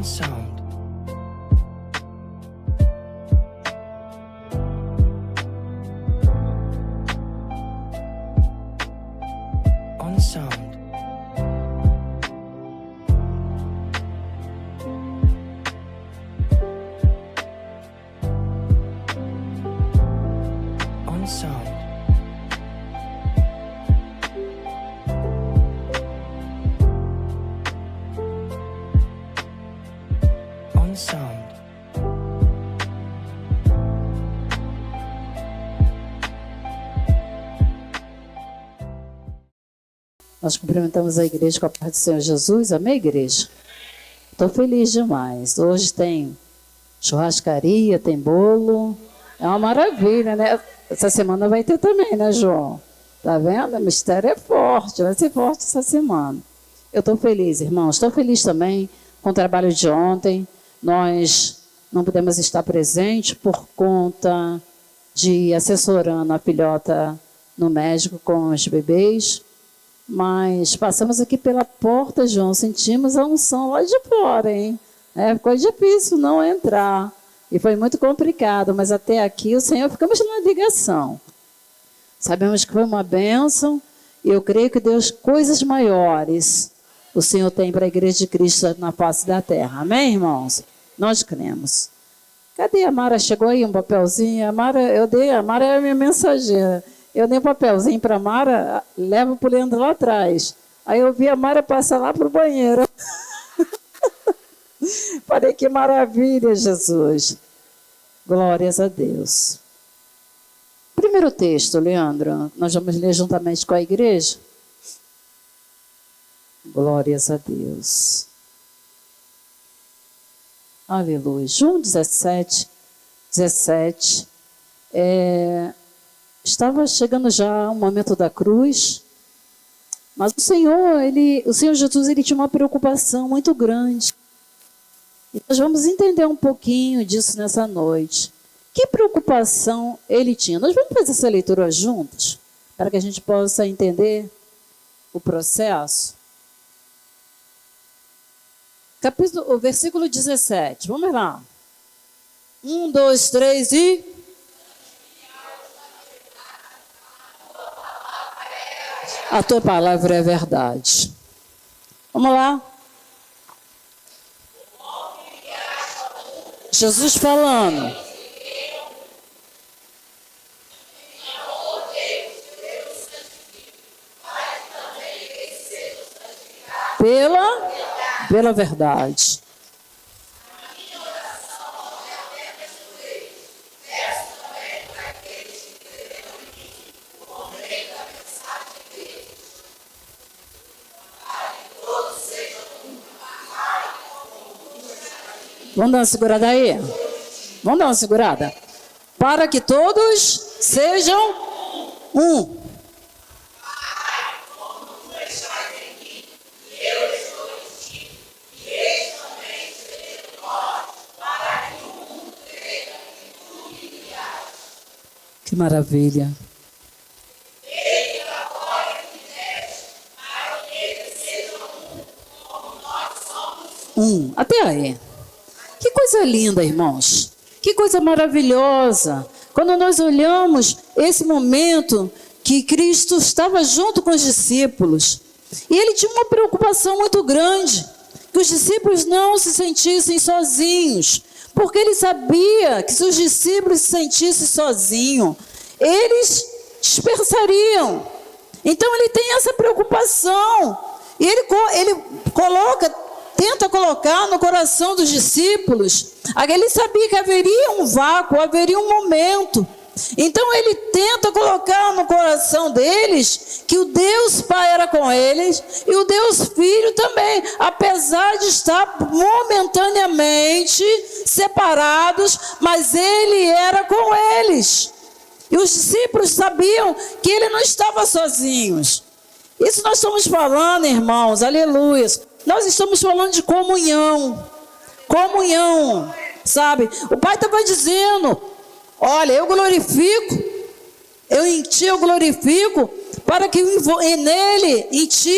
sound. On sound. On sound. On sound. Nós cumprimentamos a igreja com a paz do Senhor Jesus. Amém, igreja? Estou feliz demais. Hoje tem churrascaria, tem bolo. É uma maravilha, né? Essa semana vai ter também, né, João? Tá vendo? O mistério é forte, vai ser forte essa semana. Eu estou feliz, irmãos. Estou feliz também com o trabalho de ontem. Nós não pudemos estar presentes por conta de assessorando a filhota no médico com os bebês. Mas passamos aqui pela porta, João, sentimos a unção lá de fora, hein? Ficou difícil não entrar. E foi muito complicado, mas até aqui o Senhor ficamos na ligação. Sabemos que foi uma bênção e eu creio que Deus, coisas maiores, o Senhor tem para a Igreja de Cristo na face da terra. Amém, irmãos? Nós cremos. Cadê a Mara? Chegou aí um papelzinho? A Mara é a minha mensageira. Eu dei um papelzinho para a Mara, levo para o Leandro lá atrás. Aí eu vi a Mara passar lá para o banheiro. Falei, que maravilha, Jesus. Glórias a Deus. Primeiro texto, Leandro, nós vamos ler juntamente com a igreja. Glórias a Deus. Aleluia. João 17. Estava chegando já o momento da cruz, mas o Senhor Jesus, ele tinha uma preocupação muito grande. E nós vamos entender um pouquinho disso nessa noite. Que preocupação ele tinha? Nós vamos fazer essa leitura juntos, para que a gente possa entender o processo. O versículo 17, vamos lá. 1, 2, 3 e... A tua palavra é verdade. Vamos lá. Jesus falando. Pela verdade. Vamos dar uma segurada aí? Vamos dar uma segurada? Para que todos sejam um. Que maravilha. Até aí. Que coisa linda, irmãos. Que coisa maravilhosa. Quando nós olhamos esse momento que Cristo estava junto com os discípulos, e ele tinha uma preocupação muito grande, que os discípulos não se sentissem sozinhos, porque ele sabia que se os discípulos se sentissem sozinhos, eles dispersariam. Então ele tem essa preocupação, e ele tenta colocar no coração dos discípulos, ele sabia que haveria um vácuo, haveria um momento. Então ele tenta colocar no coração deles que o Deus Pai era com eles e o Deus Filho também, apesar de estar momentaneamente separados, mas ele era com eles. E os discípulos sabiam que ele não estava sozinhos. Isso nós estamos falando, irmãos, aleluia. Nós estamos falando de comunhão, sabe? O Pai estava dizendo, olha, eu glorifico, em ti eu glorifico, para que nele, em ti,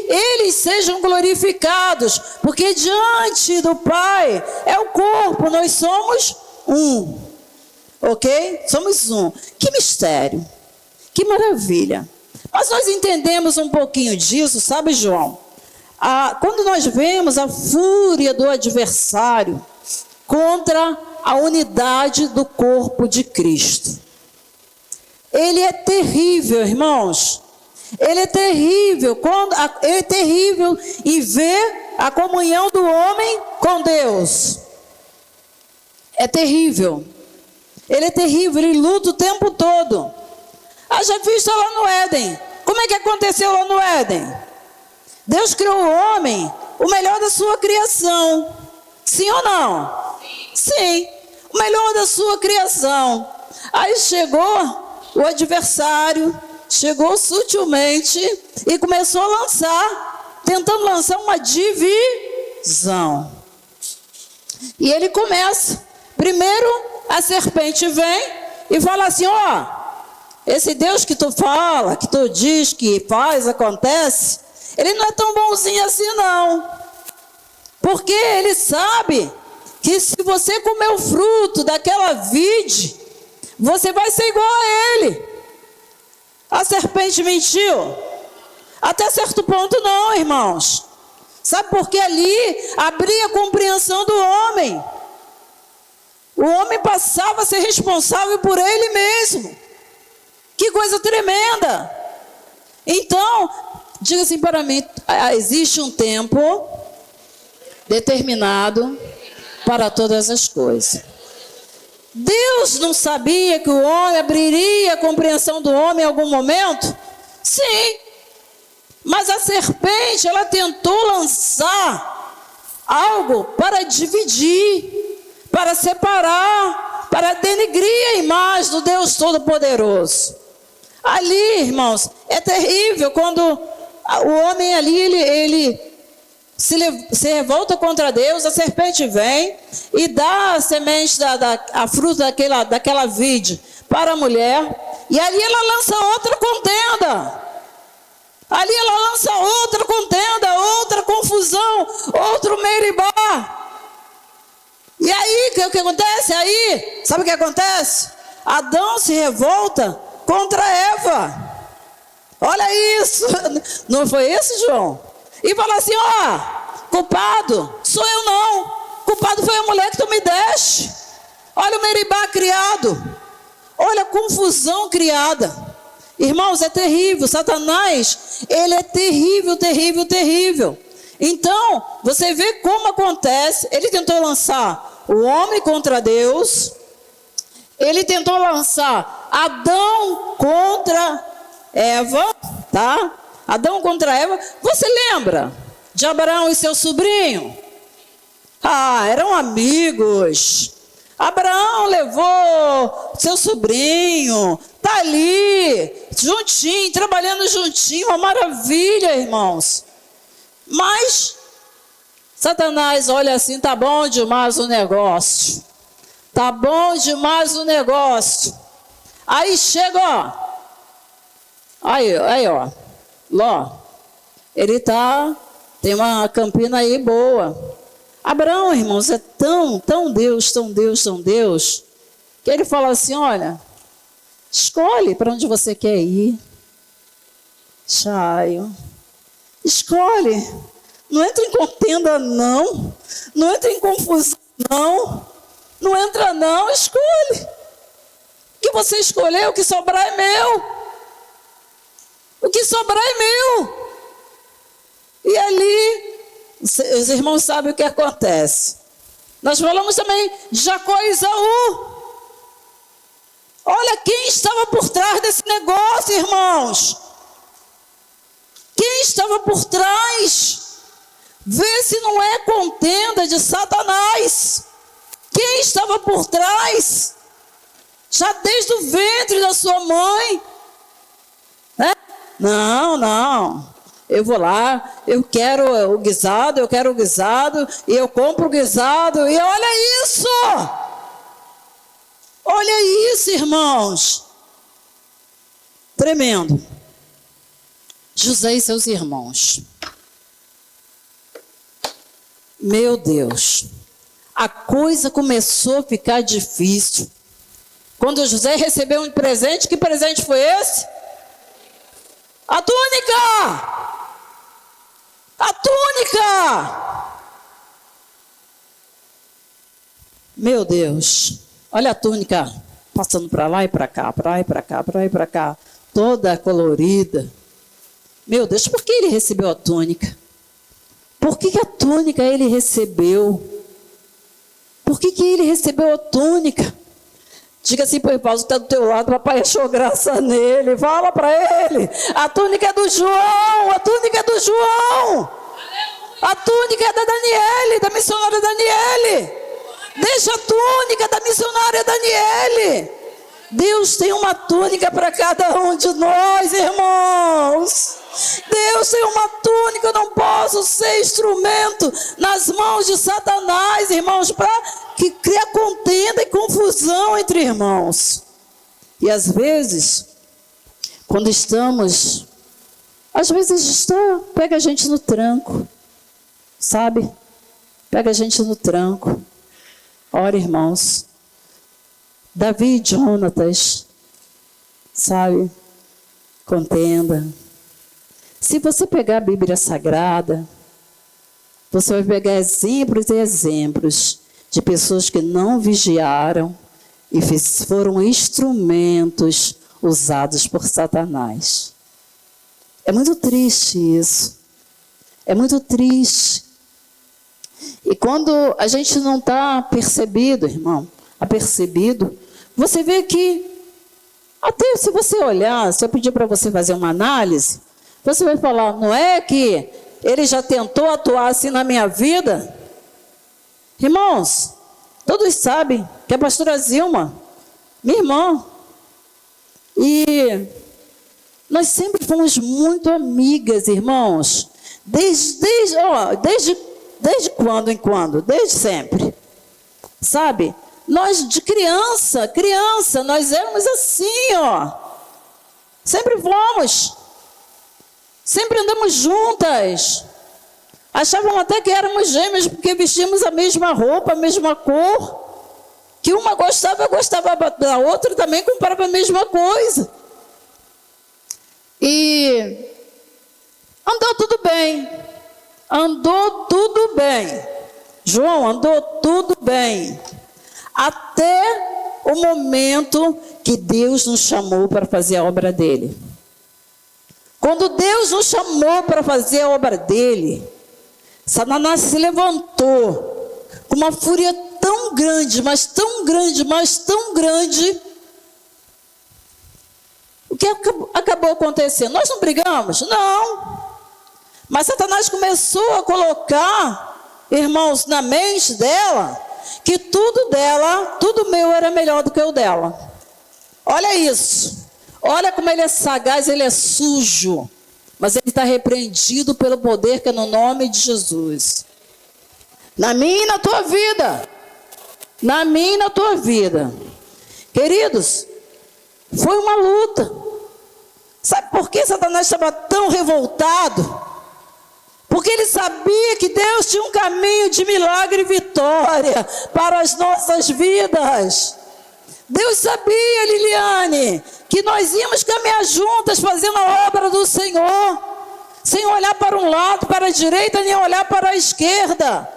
eles sejam glorificados, porque diante do Pai é o corpo, nós somos um, ok? Somos um. Que mistério, que maravilha. Mas nós entendemos um pouquinho disso, sabe, João? Quando nós vemos a fúria do adversário contra a unidade do corpo de Cristo, ele é terrível, irmãos. Ele é terrível. Ele é terrível em ver a comunhão do homem com Deus. É terrível. Ele é terrível, ele luta o tempo todo. Já visto lá no Éden. Como é que aconteceu lá no Éden? Deus criou o homem, o melhor da sua criação. Sim ou não? Sim, o melhor da sua criação. Aí chegou o adversário, chegou sutilmente e começou a tentando lançar uma divisão. E ele começa. Primeiro, a serpente vem e fala assim, esse Deus que tu fala, que tu diz que faz, acontece, ele não é tão bonzinho assim não. Porque ele sabe que se você comer o fruto daquela vide, você vai ser igual a ele. A serpente mentiu? Até certo ponto não, irmãos. Sabe por que ali abria a compreensão do homem? O homem passava a ser responsável por ele mesmo. Que coisa tremenda. Então, diga assim para mim, existe um tempo determinado para todas as coisas. Deus não sabia que o homem abriria a compreensão do homem em algum momento? Sim. Mas a serpente, ela tentou lançar algo para dividir, para separar, para denegrir a imagem do Deus Todo-Poderoso. Ali, irmãos, é terrível quando o homem ali, ele se revolta contra Deus, a serpente vem e dá a semente, a fruta daquela vide para a mulher, e ali ela lança outra contenda. Ali ela lança outra contenda, outra confusão, outro meribá. E aí, o que acontece? Aí, sabe o que acontece? Adão se revolta contra Eva. Olha isso. Não foi isso, João? E fala assim, culpado sou eu não. Culpado foi a mulher que tu me deste. Olha o meribá criado. Olha a confusão criada. Irmãos, é terrível. Satanás, ele é terrível, terrível, terrível. Então, você vê como acontece. Ele tentou lançar o homem contra Deus. Ele tentou lançar Adão contra Eva, tá? Adão contra Eva. Você lembra de Abraão e seu sobrinho? Eram amigos. Abraão levou seu sobrinho, tá ali, juntinho, trabalhando juntinho, uma maravilha, irmãos. Mas Satanás olha assim, tá bom demais o negócio. Tá bom demais o negócio. Aí chega, aí, Ló, ele tem uma campina aí boa. Abraão, irmãos, é tão Deus, que ele fala assim, olha, escolhe para onde você quer ir. Chaio, escolhe. Não entra em contenda, não. Não entra em confusão, não. Não entra, não. Escolhe. O que você escolher, o que sobrar é meu. O que sobrar é meu. E ali, os irmãos sabem o que acontece. Nós falamos também de Jacó e Esaú. Olha quem estava por trás desse negócio, irmãos. Quem estava por trás? Vê se não é contenda de Satanás. Quem estava por trás? Já desde o ventre da sua mãe. Né? Não. Eu vou lá, eu quero o guisado, e eu compro o guisado, e olha isso! Olha isso, irmãos! Tremendo. José e seus irmãos. Meu Deus, a coisa começou a ficar difícil. Quando José recebeu um presente, que presente foi esse? A túnica! A túnica! Meu Deus, olha a túnica passando para lá e para cá, para lá e para cá, para lá e para cá, toda colorida. Meu Deus, por que ele recebeu a túnica? Por que a túnica ele recebeu? Por que ele recebeu a túnica? Diga assim para o irmão que está do teu lado, papai achou graça nele. Fala para ele. A túnica é do João, a túnica é do João. A túnica é da Daniele, da missionária Daniele. Deixa a túnica da missionária Daniele. Deus tem uma túnica para cada um de nós, irmãos. Deus tem uma túnica. Eu não posso ser instrumento nas mãos de Satanás, irmãos, para que cria contenda e confusão entre irmãos. E às vezes, quando estamos, pega a gente no tranco, sabe? Pega a gente no tranco. Ora, irmãos, Davi e Jonatas, sabe? Contenda. Se você pegar a Bíblia Sagrada, você vai pegar exemplos e exemplos de pessoas que não vigiaram e foram instrumentos usados por Satanás. É muito triste isso. É muito triste. E quando a gente não está percebido, irmão, apercebido, você vê que, até se você olhar, se eu pedir para você fazer uma análise, você vai falar, não é que ele já tentou atuar assim na minha vida? Irmãos, todos sabem que a pastora Zilma, minha irmã, e nós sempre fomos muito amigas, irmãos, desde quando em quando, desde sempre, sabe? Nós de criança, nós éramos assim, ó, sempre fomos. Sempre andamos juntas. Achavam até que éramos gêmeas, porque vestíamos a mesma roupa, a mesma cor. Que uma gostava, eu gostava da outra, também comprava a mesma coisa. E andou tudo bem. Andou tudo bem. João, andou tudo bem. Até o momento que Deus nos chamou para fazer a obra dele. Quando Deus nos chamou para fazer a obra dele, Satanás se levantou com uma fúria tão grande, mas tão grande, mas tão grande. O que acabou acontecendo? Nós não brigamos? Não. Mas Satanás começou a colocar, irmãos, na mente dela, que tudo dela, tudo meu era melhor do que o dela. Olha isso. Olha como ele é sagaz, ele é sujo. Mas ele está repreendido pelo poder que é no nome de Jesus. Na minha e na tua vida. Na minha e na tua vida. Queridos, foi uma luta. Sabe por que Satanás estava tão revoltado? Porque ele sabia que Deus tinha um caminho de milagre e vitória para as nossas vidas. Deus sabia, Liliane, que nós íamos caminhar juntas fazendo a obra do Senhor, sem olhar para um lado, para a direita, nem olhar para a esquerda.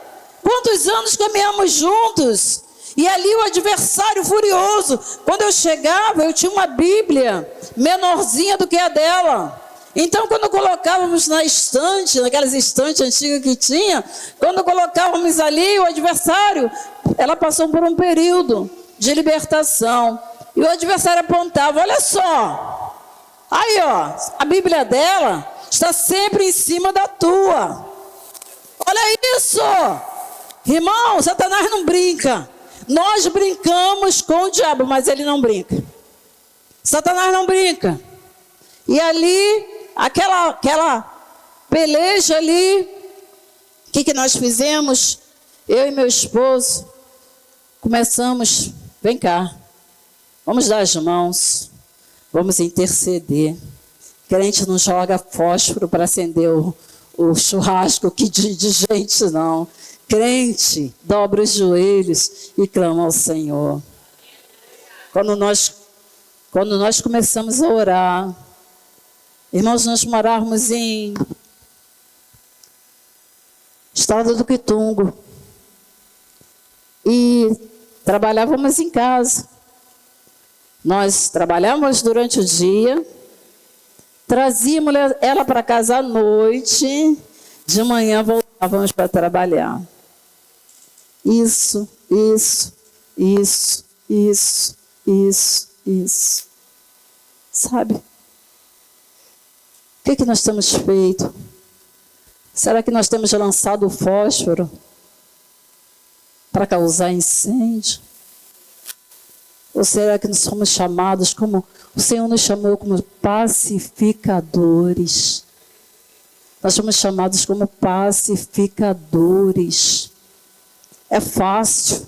Quantos anos caminhamos juntos? E ali o adversário furioso. Quando eu chegava, eu tinha uma Bíblia menorzinha do que a dela. Então, quando colocávamos na estante, naquelas estantes antigas que tinha, quando colocávamos ali o adversário, ela passou por um período de libertação. E o adversário apontava, olha só, aí ó, a Bíblia dela está sempre em cima da tua. Olha isso, irmão, Satanás não brinca. Nós brincamos com o diabo, mas ele não brinca. Satanás não brinca. E ali, aquela peleja ali, o que nós fizemos? Eu e meu esposo começamos, vem cá, vamos dar as mãos, vamos interceder. Crente não joga fósforo para acender o churrasco que de gente, não. Crente dobra os joelhos e clama ao Senhor. Quando nós começamos a orar, irmãos, nós morávamos em Estado do Quitungo e trabalhávamos em casa. Nós trabalhávamos durante o dia, trazíamos ela para casa à noite, de manhã voltávamos para trabalhar. Isso. Sabe? O que nós temos feito? Será que nós temos lançado o fósforo para causar incêndio? Ou será que nós somos chamados como o Senhor nos chamou como pacificadores? Nós somos chamados como pacificadores. É fácil.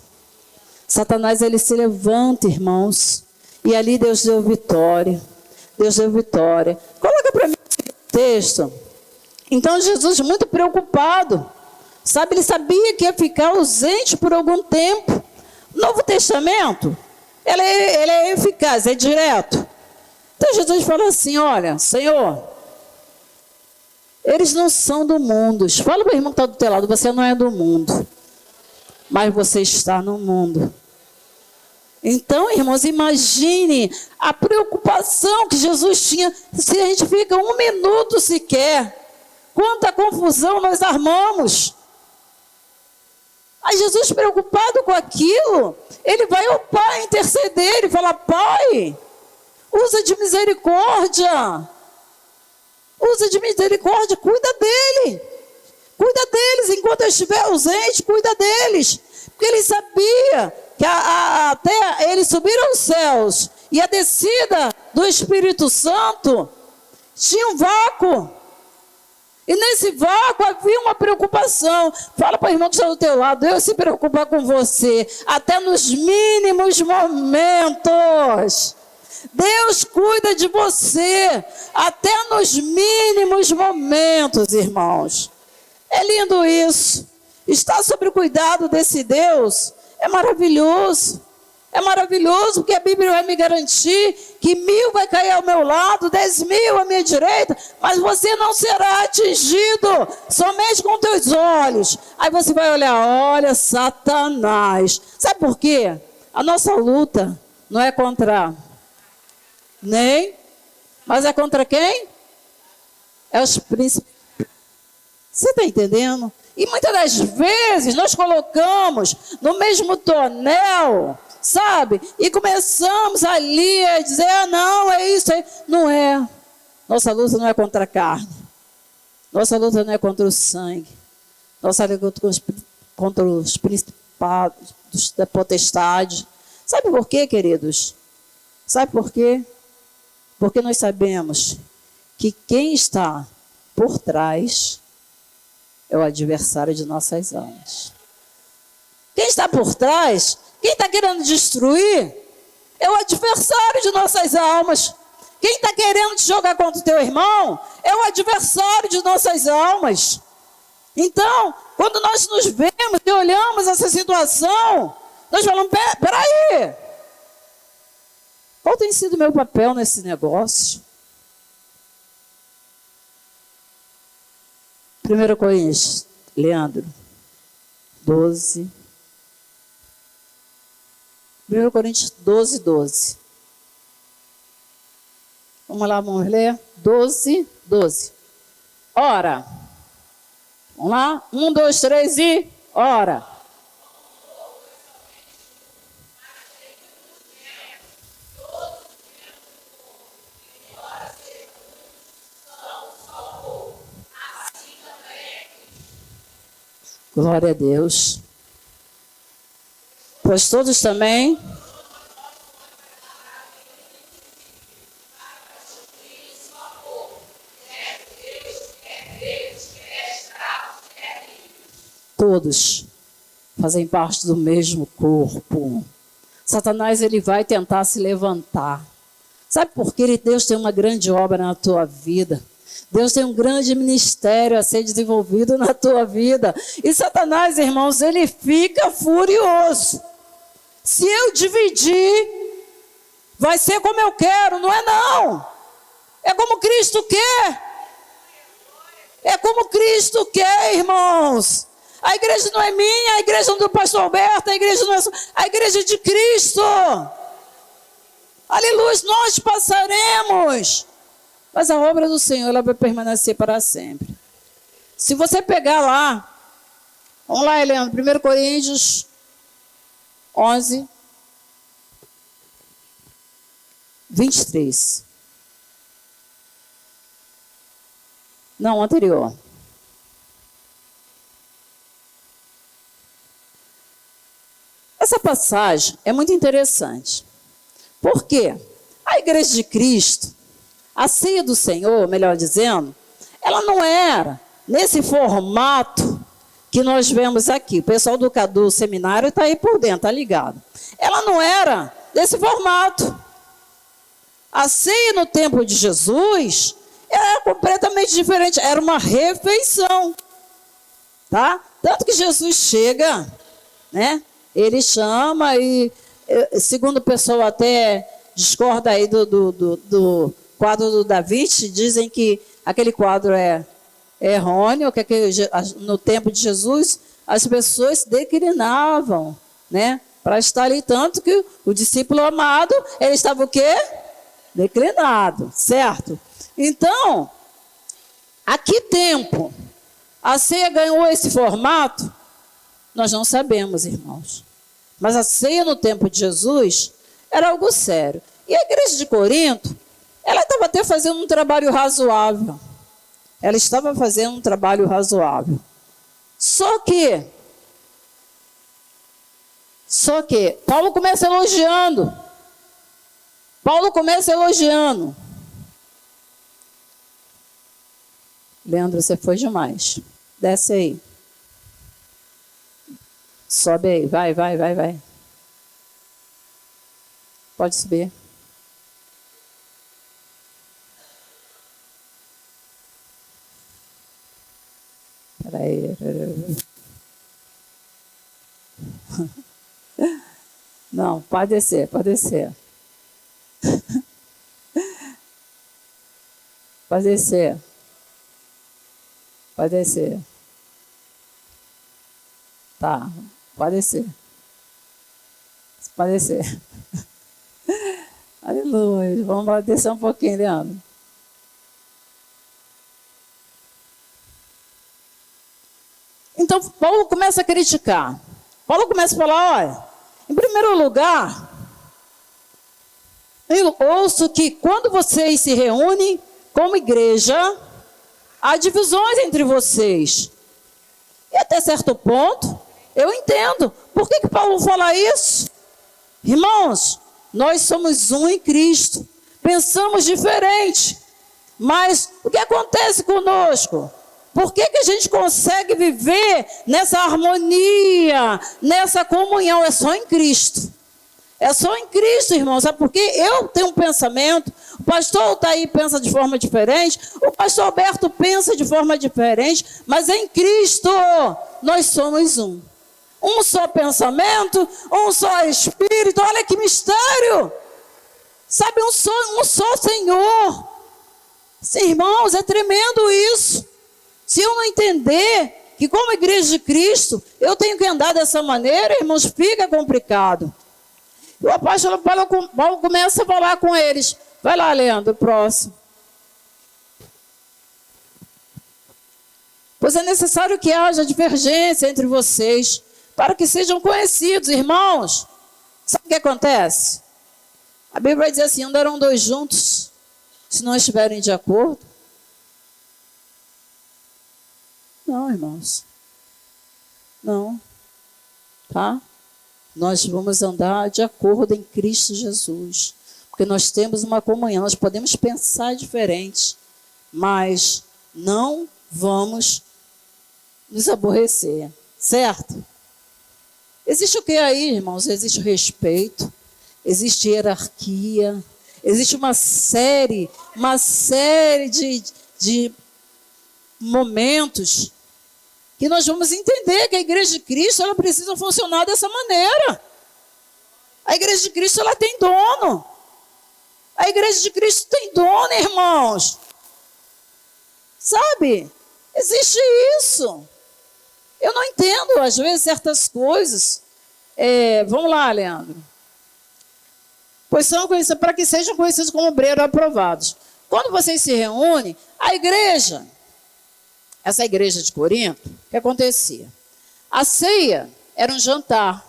Satanás, ele se levanta, irmãos, e ali Deus deu vitória. Deus deu vitória. Coloca para mim esse texto. Então Jesus, muito preocupado, sabe, ele sabia que ia ficar ausente por algum tempo. Novo Testamento, ele é eficaz, é direto. Então Jesus fala assim: olha, Senhor, eles não são do mundo. Fala para o irmão que está do teu lado: você não é do mundo, mas você está no mundo. Então, irmãos, imagine a preocupação que Jesus tinha. Se a gente fica um minuto sequer, quanta confusão nós armamos. Aí Jesus, preocupado com aquilo, ele vai ao Pai interceder e fala: Pai, usa de misericórdia. Usa de misericórdia, cuida dele. Cuida deles, enquanto eu estiver ausente, cuida deles. Porque ele sabia que até ele subir aos céus e a descida do Espírito Santo tinha um vácuo. E nesse vácuo havia uma preocupação. Fala para o irmão que está do teu lado: Deus se preocupa com você, até nos mínimos momentos. Deus cuida de você, até nos mínimos momentos, irmãos. É lindo isso. Estar sob o cuidado desse Deus é maravilhoso. É maravilhoso, porque a Bíblia vai me garantir que 1.000 vai cair ao meu lado, 10.000 à minha direita, mas você não será atingido somente com teus olhos. Aí você vai olhar: olha, Satanás. Sabe por quê? A nossa luta não é contra mas é contra quem? É os príncipes. Você está entendendo? E muitas das vezes nós colocamos no mesmo tonel, sabe? E começamos ali a dizer: ah, não, é isso aí. Não é. Nossa luta não é contra a carne. Nossa luta não é contra o sangue. Nossa luta é contra os principados, da potestade. Sabe por quê, queridos? Sabe por quê? Porque nós sabemos que quem está por trás é o adversário de nossas almas. Quem está por trás, quem está querendo destruir, é o adversário de nossas almas. Quem está querendo te jogar contra o teu irmão, é o adversário de nossas almas. Então, quando nós nos vemos e olhamos essa situação, nós falamos: peraí, qual tem sido o meu papel nesse negócio? 1 Coríntios, Leandro, 12. 1 Coríntios 12, 12. Vamos lá, vamos ler? 12, 12. Ora. Vamos lá? 1, 2, 3 e ora. Glória a Deus. Pois todos também todos fazem parte do mesmo corpo. Satanás, ele vai tentar se levantar. Sabe por quê? Deus tem uma grande obra na tua vida. Deus tem um grande ministério a ser desenvolvido na tua vida. E Satanás, irmãos, ele fica furioso. Se eu dividir, vai ser como eu quero. Não é não. É como Cristo quer. É como Cristo quer, irmãos. A igreja não é minha, a igreja não é do pastor Alberto, a igreja não é a igreja é de Cristo. Aleluia, nós passaremos. Mas a obra do Senhor, ela vai permanecer para sempre. Se você pegar lá, vamos lá, Helena, 1 Coríntios 11, 23. Não, anterior. Essa passagem é muito interessante. Por quê? A igreja de Cristo, a ceia do Senhor, melhor dizendo, ela não era nesse formato que nós vemos aqui. O pessoal do Cadu Seminário está aí por dentro, está ligado. Ela não era desse formato. A ceia no tempo de Jesus era completamente diferente. Era uma refeição. Tá? Tanto que Jesus chega, né? Ele chama e, segundo o pessoal até discorda aí do quadro do Da Vinci, dizem que aquele quadro é errôneo, que no tempo de Jesus as pessoas se declinavam, né? Para estar ali, tanto que o discípulo amado, ele estava o quê? Declinado, certo? Então, a que tempo a ceia ganhou esse formato? Nós não sabemos, irmãos. Mas a ceia no tempo de Jesus era algo sério. E a igreja de Corinto, ela estava até fazendo um trabalho razoável. Ela estava fazendo um trabalho razoável. Só que, Paulo começa elogiando. Leandro, você foi demais. Desce aí. Sobe aí, vai. Pode subir. Peraí. Não, pode descer. Pode descer. Tá, pode descer. Aleluia. Vamos descer um pouquinho, Leandro. Então, Paulo começa a criticar. Paulo começa a falar, olha, em primeiro lugar, eu ouço que quando vocês se reúnem como igreja, há divisões entre vocês. E até certo ponto, eu entendo. Por que Paulo fala isso? Irmãos, nós somos um em Cristo. Pensamos diferente. Mas o que acontece conosco? Por que a gente consegue viver nessa harmonia, nessa comunhão? É só em Cristo. É só em Cristo, irmãos. Sabe por quê? Eu tenho um pensamento, o pastor Altair pensa de forma diferente, o pastor Alberto pensa de forma diferente, mas em Cristo nós somos um. Um só pensamento, um só Espírito. Olha que mistério! Sabe, um só Senhor. Sim, irmãos, é tremendo isso. Se eu não entender que como igreja de Cristo, eu tenho que andar dessa maneira, irmãos, fica complicado. O apóstolo Paulo começa a falar com eles. Vai lá, Leandro, próximo. Pois é necessário que haja divergência entre vocês, para que sejam conhecidos, irmãos. Sabe o que acontece? A Bíblia vai dizer assim, andarão dois juntos, se não estiverem de acordo. Não, irmãos. Não. Tá? Nós vamos andar de acordo em Cristo Jesus. Porque nós temos uma comunhão. Nós podemos pensar diferente. Mas não vamos nos aborrecer. Certo? Existe o que aí, irmãos? Existe o respeito. Existe hierarquia. Existe uma série de momentos que nós vamos entender que a igreja de Cristo, ela precisa funcionar dessa maneira. A igreja de Cristo, ela tem dono. A igreja de Cristo tem dono, irmãos. Sabe? Existe isso. Eu não entendo, às vezes, certas coisas. Vamos lá, Leandro. Pois são conhecidos, para que sejam conhecidos como obreiros aprovados. Quando vocês se reúnem, a igreja, essa igreja de Corinto, o que acontecia? A ceia era um jantar.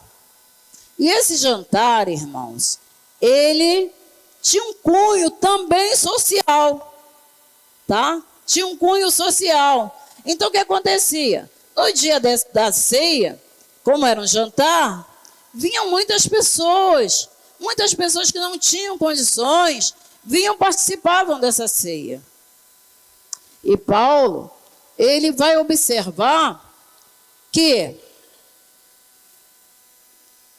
E esse jantar, irmãos, ele tinha um cunho também social, tá? Tinha um cunho social. Então, o que acontecia? No dia da ceia, como era um jantar, vinham muitas pessoas que não tinham condições, participavam dessa ceia. E Paulo, ele vai observar que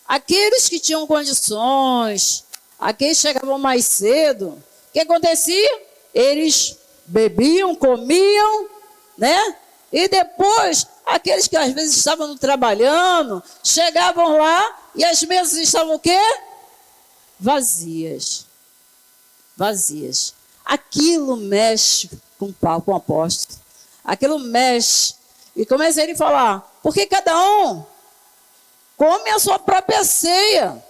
aqueles que tinham condições, aqueles que chegavam mais cedo, o que acontecia? Eles bebiam, comiam, né? E depois, aqueles que às vezes estavam trabalhando, chegavam lá e as mesas estavam o quê? Vazias. Vazias. Aquilo mexe com o apóstolo. Aquilo mexe. E começa ele a falar, porque cada um come a sua própria ceia.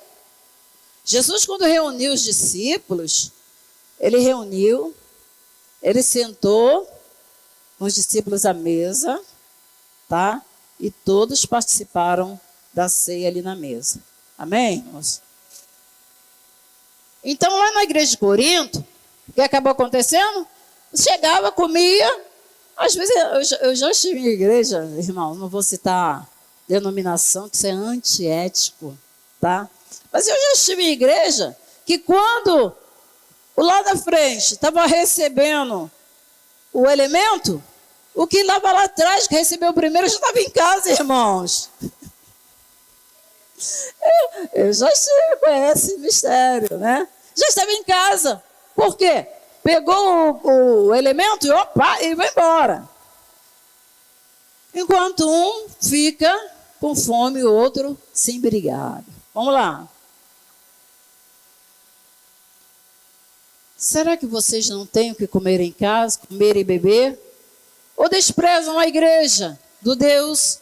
Jesus, quando reuniu os discípulos, ele sentou com os discípulos à mesa, tá? E todos participaram da ceia ali na mesa. Amém, irmãos? Então, lá na igreja de Corinto, o que acabou acontecendo? Chegava, comia. Às vezes, eu já estive em igreja, irmão, não vou citar denominação, que isso é antiético, tá? Mas eu já estive em igreja que quando o lá da frente estava recebendo o elemento, o que estava lá atrás, que recebeu o primeiro, já estava em casa, irmãos. Eu já estive com esse mistério, né? Já estava em casa. Por quê? Pegou o elemento e vai embora. Enquanto um fica com fome e o outro sem brigar. Vamos lá. Será que vocês não têm o que comer em casa, comer e beber? Ou desprezam a igreja do Deus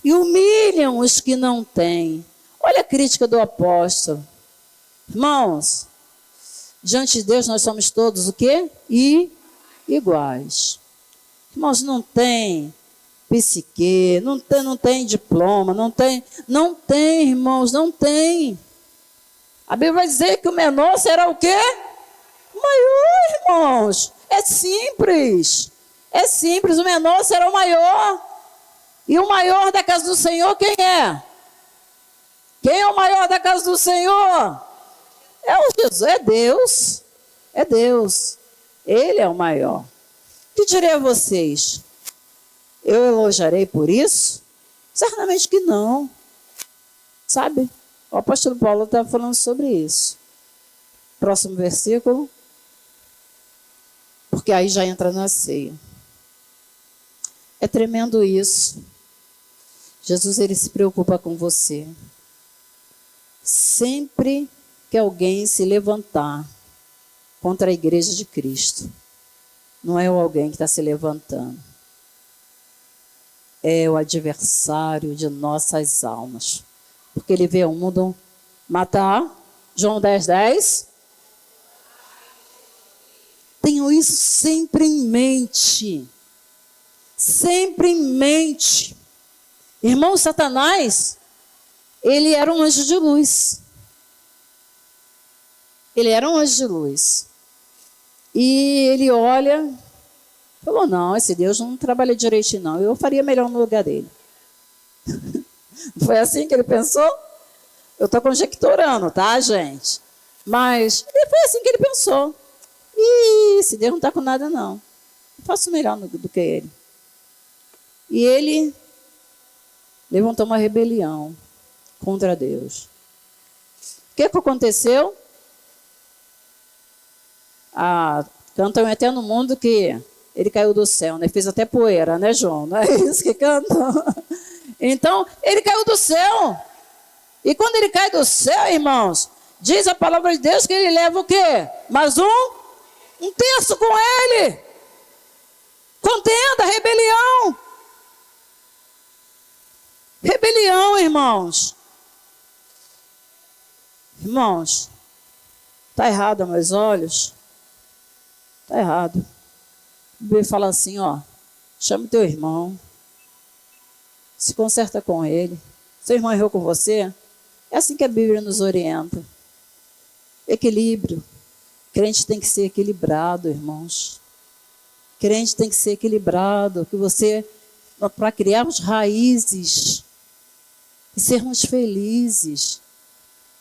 e humilham os que não têm? Olha a crítica do apóstolo. Irmãos, diante de Deus nós somos todos o quê? Iguais. Irmãos, não tem psique, não tem diploma, não tem, irmãos, não tem. A Bíblia vai dizer que o menor será o quê? O maior, irmãos. É simples, o menor será o maior. E o maior da casa do Senhor, quem é? Quem é o maior da casa do Senhor? É o Jesus, é Deus. Ele é o maior. Que direi a vocês? Eu elogiarei por isso? Certamente que não. Sabe? O apóstolo Paulo está falando sobre isso. Próximo versículo. Porque aí já entra na ceia. É tremendo isso. Jesus, ele se preocupa com você. Sempre que alguém se levantar contra a igreja de Cristo, não é o alguém que está se levantando. É o adversário de nossas almas. Porque ele vê o mundo matar. João 10:10. Tenham isso sempre em mente. Sempre em mente. Irmão, Satanás, ele era um anjo de luz. Ele era um anjo de luz. E ele olha, falou, não, esse Deus não trabalha direitinho, não. Eu faria melhor no lugar dele. Foi assim que ele pensou? Eu estou conjecturando, tá, gente? Mas foi assim que ele pensou. E esse Deus não está com nada, não. Eu faço melhor do que ele. E ele levantou uma rebelião contra Deus. O que aconteceu? Cantam até no mundo que ele caiu do céu, né? Fez até poeira, né, João? Não é isso que cantam? Então, ele caiu do céu. E quando ele cai do céu, irmãos, diz a palavra de Deus que ele leva o quê? Mais um terço com ele. Contenda, rebelião. Rebelião, irmãos. Irmãos, está errado aos meus olhos? Está errado. A Bíblia fala assim, ó, chame teu irmão, se conserta com ele. Seu irmão errou com você? É assim que a Bíblia nos orienta. Equilíbrio. Crente tem que ser equilibrado, irmãos. Crente tem que ser equilibrado, que você, para criarmos raízes e sermos felizes,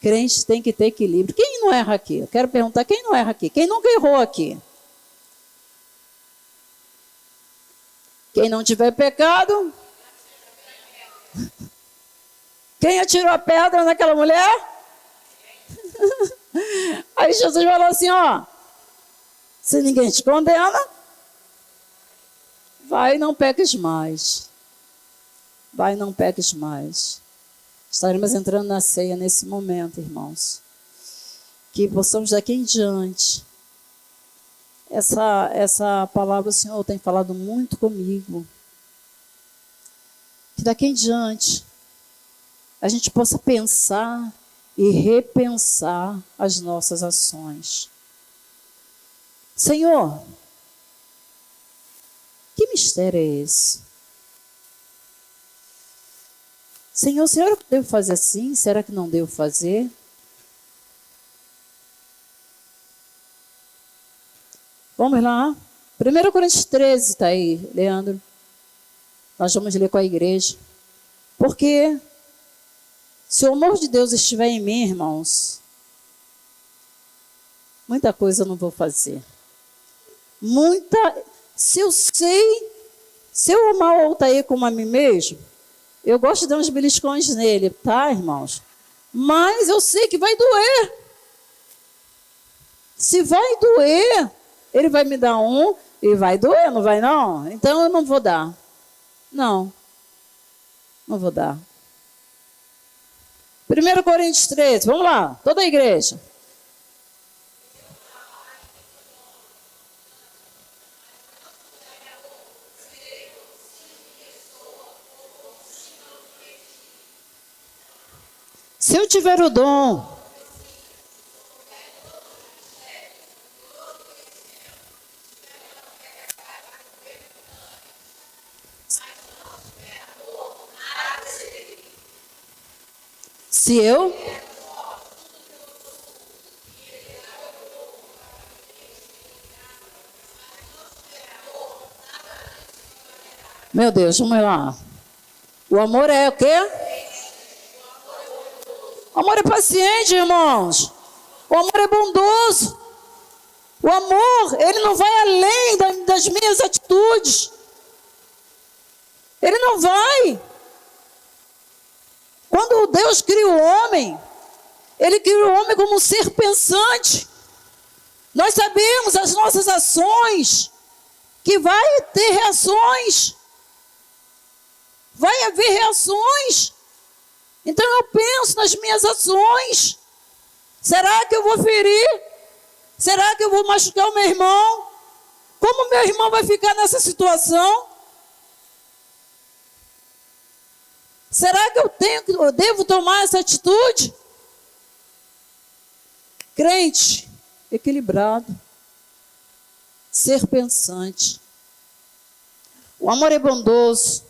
crente tem que ter equilíbrio. Quem não erra aqui? Eu quero perguntar, quem não erra aqui? Quem nunca errou aqui? Quem não tiver pecado? Quem atirou a pedra naquela mulher? Aí Jesus falou assim, ó, se ninguém te condena, vai e não peques mais. Vai e não peques mais. Estaremos entrando na ceia nesse momento, irmãos. Que possamos daqui em diante. Essa palavra o Senhor tem falado muito comigo. Que daqui em diante a gente possa pensar e repensar as nossas ações. Senhor, que mistério é esse? Senhor, será que eu devo fazer assim? Será que não devo fazer? Vamos lá. 1 Coríntios 13 está aí, Leandro. Nós vamos ler com a igreja. Porque se o amor de Deus estiver em mim, irmãos, muita coisa eu não vou fazer. Se eu amar o Altair como a mim mesmo, eu gosto de dar uns beliscões nele, tá, irmãos? Mas eu sei que vai doer. Se vai doer, ele vai me dar e vai doer, não vai não? Então eu não vou dar. Não vou dar. 1 Coríntios 13, vamos lá, toda a igreja. Se eu tiver o dom, se eu... Meu Deus, vamos lá. O amor é o quê? O amor é paciente, irmãos. O amor é bondoso. O amor, ele não vai além das minhas atitudes. Ele não vai. Quando Deus cria o homem, ele cria o homem como um ser pensante. Nós sabemos as nossas ações, que vai ter reações. Vai haver reações. Então eu penso nas minhas ações. Será que eu vou ferir? Será que eu vou machucar o meu irmão? Como meu irmão vai ficar nessa situação? Será que eu devo tomar essa atitude? Crente, equilibrado, ser pensante. O amor é bondoso.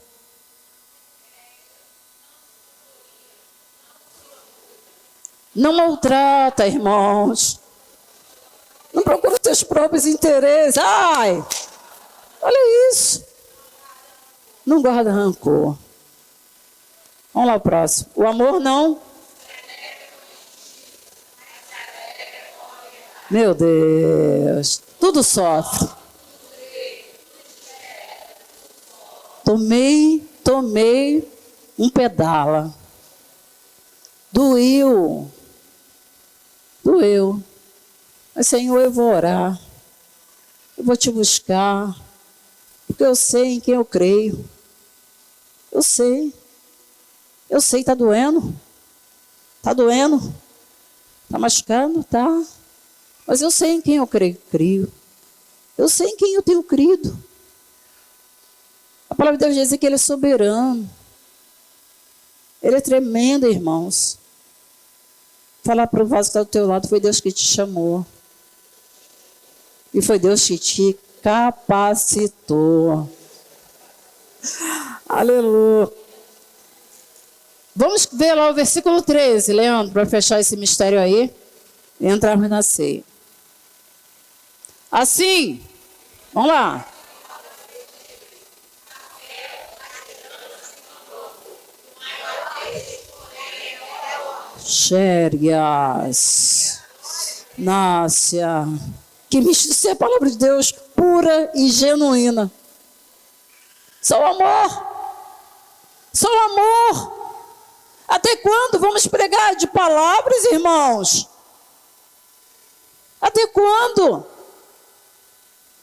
Não maltrata, irmãos. Não procura seus próprios interesses. Ai, olha isso. Não guarda rancor. Vamos lá, o próximo. O amor não. Meu Deus. Tudo sofre. Tomei um pedala. Doeu. Mas, Senhor, eu vou orar. eu vou te buscar, porque eu sei em quem eu creio. Eu sei, está doendo, está machucando, tá, mas eu sei em quem eu creio, eu sei em quem eu tenho crido. A palavra de Deus diz que Ele é soberano, Ele é tremendo, irmãos. Falar para o vaso que está do teu lado, foi Deus que te chamou, e foi Deus que te capacitou. Aleluia. Vamos ver lá o versículo 13, Leandro, para fechar esse mistério aí e entrarmos na ceia. Assim, vamos lá. Xérias, Nácia, que isso é a palavra de Deus pura e genuína. Só o amor. Só o amor. Até quando vamos pregar de palavras, irmãos? Até quando?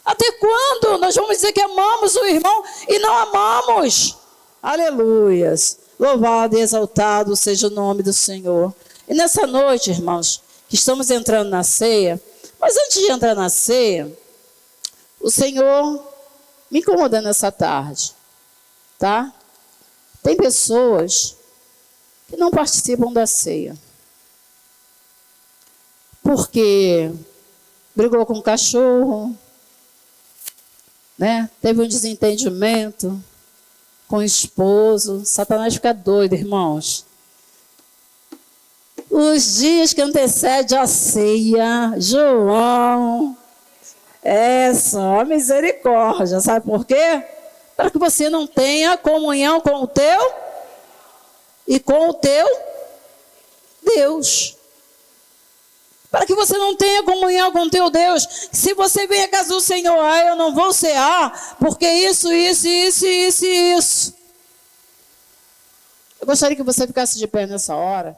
Até quando nós vamos dizer que amamos o irmão e não amamos? Aleluias. Louvado e exaltado seja o nome do Senhor. E nessa noite, irmãos, que estamos entrando na ceia, mas antes de entrar na ceia, o Senhor me incomoda nessa tarde, tá? Tem pessoas que não participam da ceia, porque brigou com o cachorro, né? Teve um desentendimento com o esposo. Satanás fica doido, irmãos. Os dias que antecedem a ceia, João, é só misericórdia. Sabe por quê? Para que você não tenha comunhão com o teu e com o teu Deus. Para que você não tenha comunhão com o teu Deus. Se você vem à casa do Senhor, eu não vou cear, porque isso. Eu gostaria que você ficasse de pé nessa hora.